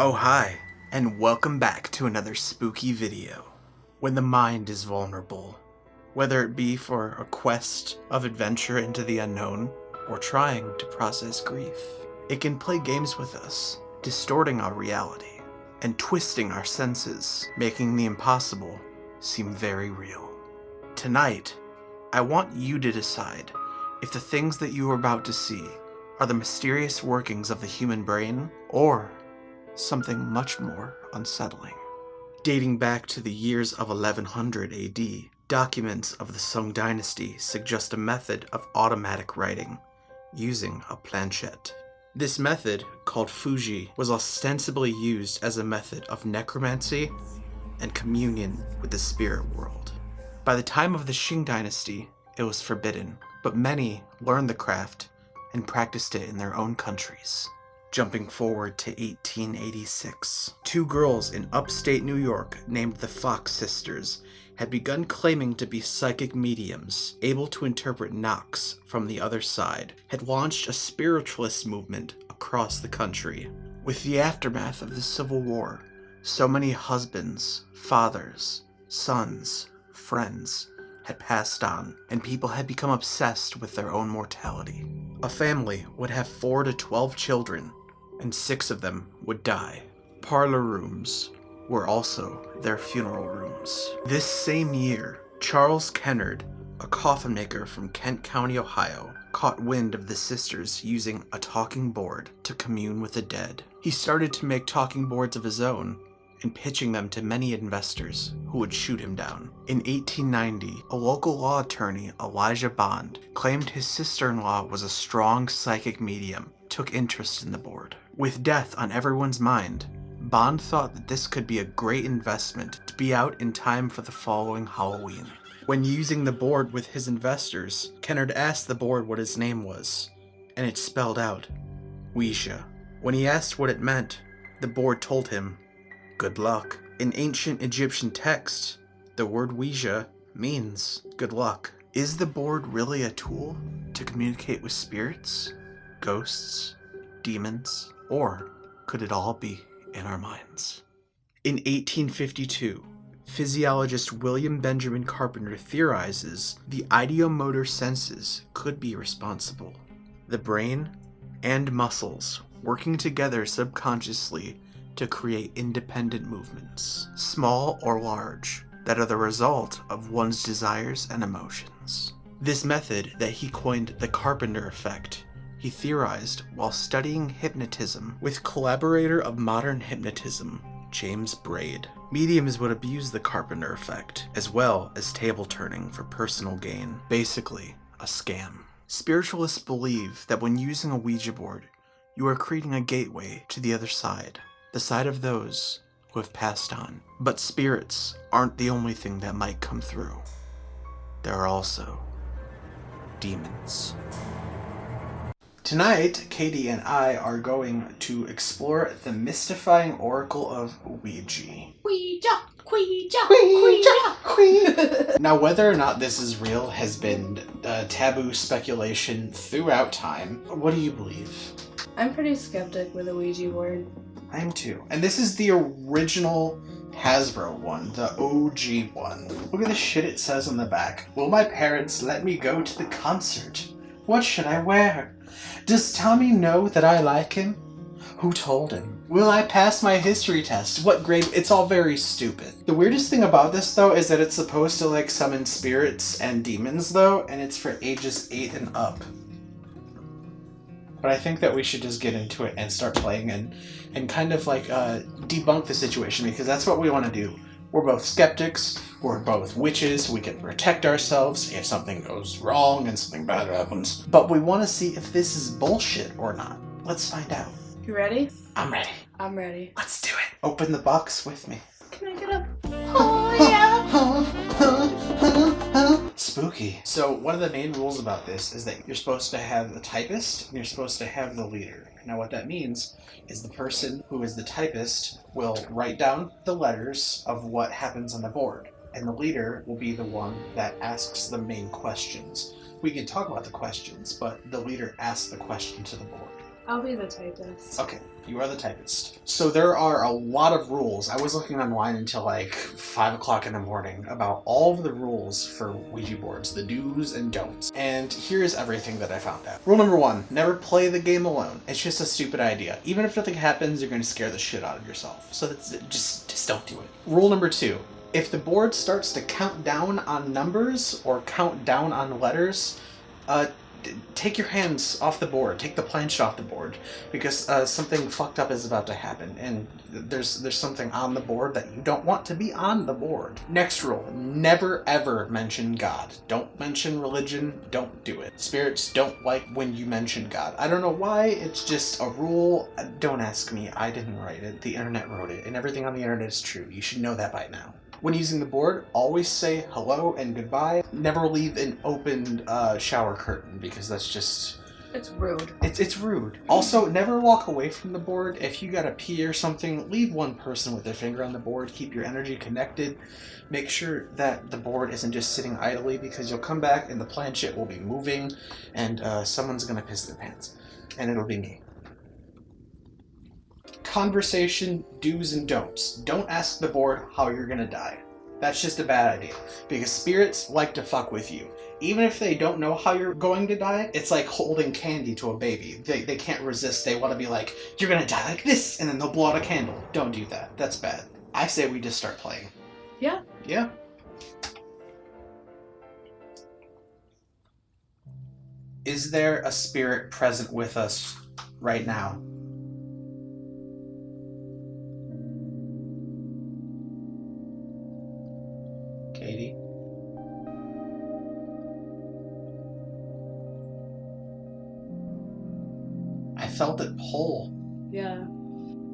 Oh hi, and welcome back to another spooky video. When the mind is vulnerable, whether it be for a quest of adventure into the unknown, or trying to process grief, it can play games with us, distorting our reality, and twisting our senses, making the impossible seem very real. Tonight, I want you to decide if the things that you are about to see are the mysterious workings of the human brain, or something much more unsettling. Dating back to the years of 1100 AD, documents of the Song dynasty suggest a method of automatic writing using a planchette. This method, called Fuji, was ostensibly used as a method of necromancy and communion with the spirit world. By the time of the Qing dynasty, it was forbidden, but many learned the craft and practiced it in their own countries. Jumping forward to 1886, two girls in upstate New York named the Fox Sisters had begun claiming to be psychic mediums, able to interpret knocks from the other side, had launched a spiritualist movement across the country. With the aftermath of the Civil War, so many husbands, fathers, sons, friends had passed on, and people had become obsessed with their own mortality. A family would have 4 to 12 children, and 6 of them would die. Parlor rooms were also their funeral rooms. This same year, Charles Kennard, a coffin maker from Kent County, Ohio, caught wind of the sisters using a talking board to commune with the dead. He started to make talking boards of his own and pitching them to many investors who would shoot him down. In 1890, a local law attorney, OUIJA Bond, claimed his sister-in-law was a strong psychic medium, took interest in the board. With death on everyone's mind, Bond thought that this could be a great investment to be out in time for the following Halloween. When using the board with his investors, Kennard asked the board what his name was, and it spelled out OUIJA. When he asked what it meant, the board told him, "Good luck." In ancient Egyptian text, the word Ouija means good luck. Is the board really a tool to communicate with spirits, ghosts, demons, or could it all be in our minds? In 1852, physiologist William Benjamin Carpenter theorizes the ideomotor senses could be responsible. The brain and muscles working together subconsciously to create independent movements, small or large, that are the result of one's desires and emotions. This method that he coined the Carpenter effect, he theorized while studying hypnotism with collaborator of modern hypnotism, James Braid. Mediums would abuse the Carpenter effect, as well as table turning for personal gain. Basically, a scam. Spiritualists believe that when using a Ouija board, you are creating a gateway to the other side, the side of those who have passed on. But spirits aren't the only thing that might come through. There are also demons. Tonight, Katie and I are going to explore the mystifying oracle of Ouija. Ouija, Ouija, Ouija, Ouija. Now, whether or not this is real has been taboo speculation throughout time. What do you believe? I'm pretty skeptic with the Ouija board. I am too. And this is the original Hasbro one, the OG one. Look at the shit it says on the back. Will my parents let me go to the concert? What should I wear? Does Tommy know that I like him? Who told him? Will I pass my history test? What grade? It's all very stupid. The weirdest thing about this, though, is that it's supposed to, like, summon spirits and demons, though, and it's for ages 8 and up. But I think that we should just get into it and start playing and kind of, like, debunk the situation, because that's what we want to do. We're both skeptics, we're both witches, we can protect ourselves if something goes wrong and something bad happens. But we want to see if this is bullshit or not. Let's find out. You ready? I'm ready. I'm ready. Let's do it. Open the box with me. Can I get up? Oh, yeah! Spooky. So one of the main rules about this is that you're supposed to have the typist and you're supposed to have the leader. Now what that means is the person who is the typist will write down the letters of what happens on the board, and the leader will be the one that asks the main questions. We can talk about the questions, but the leader asks the question to the board. I'll be the typist. Okay, you are the typist. So there are a lot of rules. I was looking online until like 5 o'clock in the morning about all of the rules for Ouija boards, the do's and don'ts. And here's everything that I found out. Rule number 1, never play the game alone. It's just a stupid idea. Even if nothing happens, you're going to scare the shit out of yourself. So that's just don't do it. Rule number 2, if the board starts to count down on numbers or count down on letters, take your hands off the board, take the planche off the board, because something fucked up is about to happen, and there's something on the board that you don't want to be on the board. Next rule, never ever mention God. Don't mention religion, don't do it. Spirits don't like when you mention God. I don't know why, it's just a rule. Don't ask me, I didn't write it, the internet wrote it, and everything on the internet is true. You should know that by now. When using the board, always say hello and goodbye. Never leave an opened shower curtain, because that's just... It's rude. It's rude. Also, never walk away from the board. If you gotta pee or something, leave one person with their finger on the board. Keep your energy connected. Make sure that the board isn't just sitting idly, because you'll come back and the planchette will be moving, and someone's gonna piss their pants. And it'll be me. Conversation, do's and don'ts. Don't ask the board how you're gonna die. That's just a bad idea, because spirits like to fuck with you. Even if they don't know how you're going to die, it's like holding candy to a baby. They can't resist. They want to be like, you're gonna die like this, and then they'll blow out a candle. Don't do that. That's bad. I say we just start playing. Yeah. Yeah. Is there a spirit present with us right now? Katie? I felt it pull. Yeah.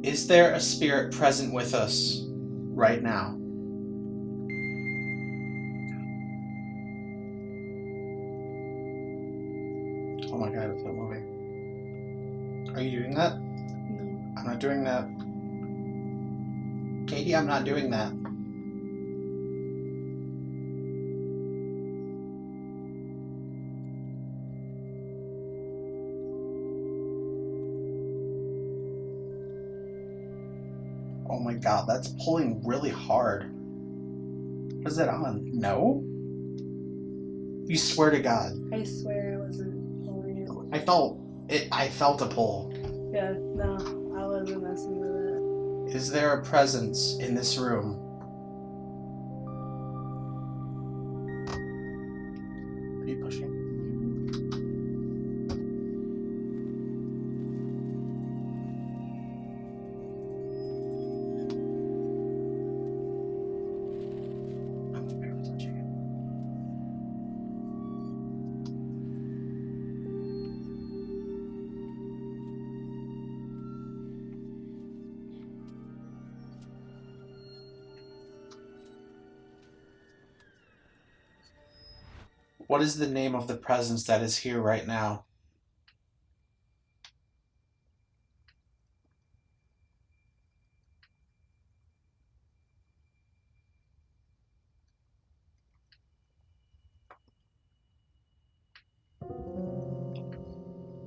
Is there a spirit present with us right now? Oh my god, I feel moving. Are you doing that? No. I'm not doing that. Katie, I'm not doing that. Oh my god, that's pulling really hard. What is that on? No? You swear to God. I swear I wasn't pulling it. I felt a pull. Yeah, no, I wasn't messing with it. Is there a presence in this room? Are you pushing? I'm barely touching it. What is the name of the presence that is here right now?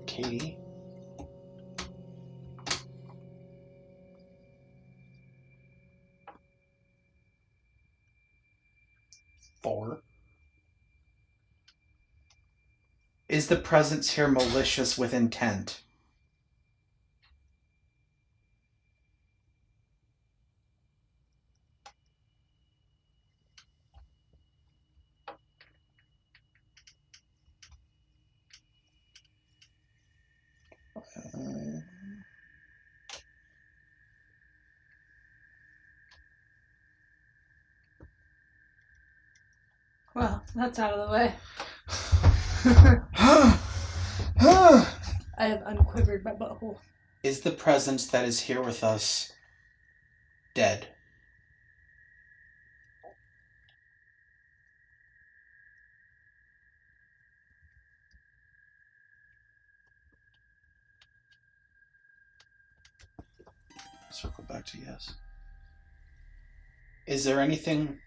Katie? Four. Is the presence here malicious with intent? Well, that's out of the way. I have unquivered my butthole. Is the presence that is here with us dead? Circle back to yes. Is there anything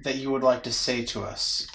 that you would like to say to us?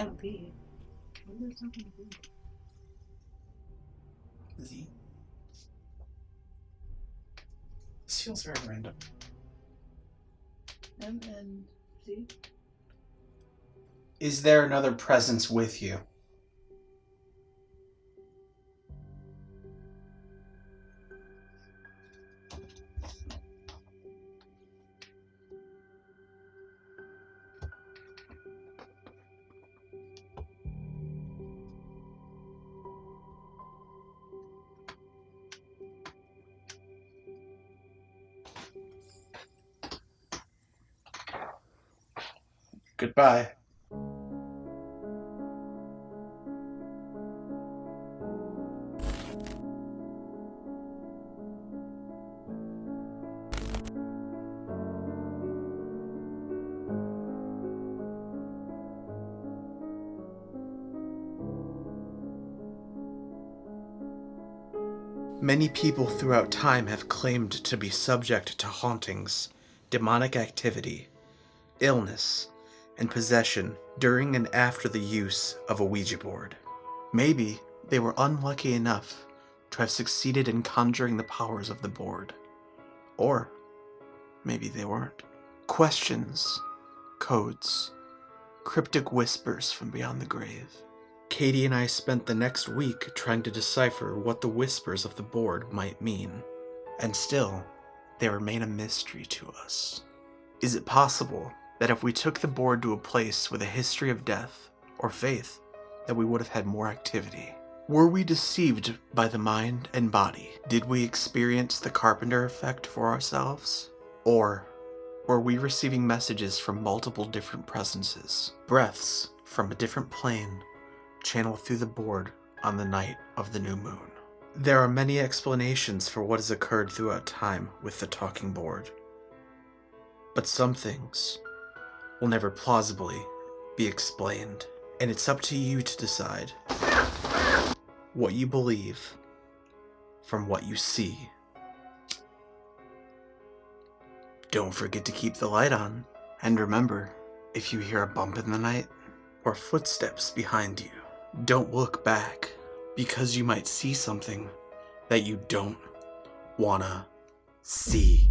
FB. What is something to do? Z. This feels very random. M and Z? Is there another presence with you? Goodbye. Many people throughout time have claimed to be subject to hauntings, demonic activity, illness, and possession during and after the use of a Ouija board. Maybe they were unlucky enough to have succeeded in conjuring the powers of the board. Or maybe they weren't. Questions, codes, cryptic whispers from beyond the grave. Katie and I spent the next week trying to decipher what the whispers of the board might mean. And still, they remain a mystery to us. Is it possible that if we took the board to a place with a history of death or faith, that we would have had more activity? Were we deceived by the mind and body? Did we experience the Carpenter effect for ourselves? Or were we receiving messages from multiple different presences? Breaths from a different plane channeled through the board on the night of the new moon. There are many explanations for what has occurred throughout time with the talking board. But some things will never plausibly be explained, and it's up to you to decide what you believe from what you see. Don't forget to keep the light on, and remember, if you hear a bump in the night or footsteps behind you, don't look back, because you might see something that you don't wanna see.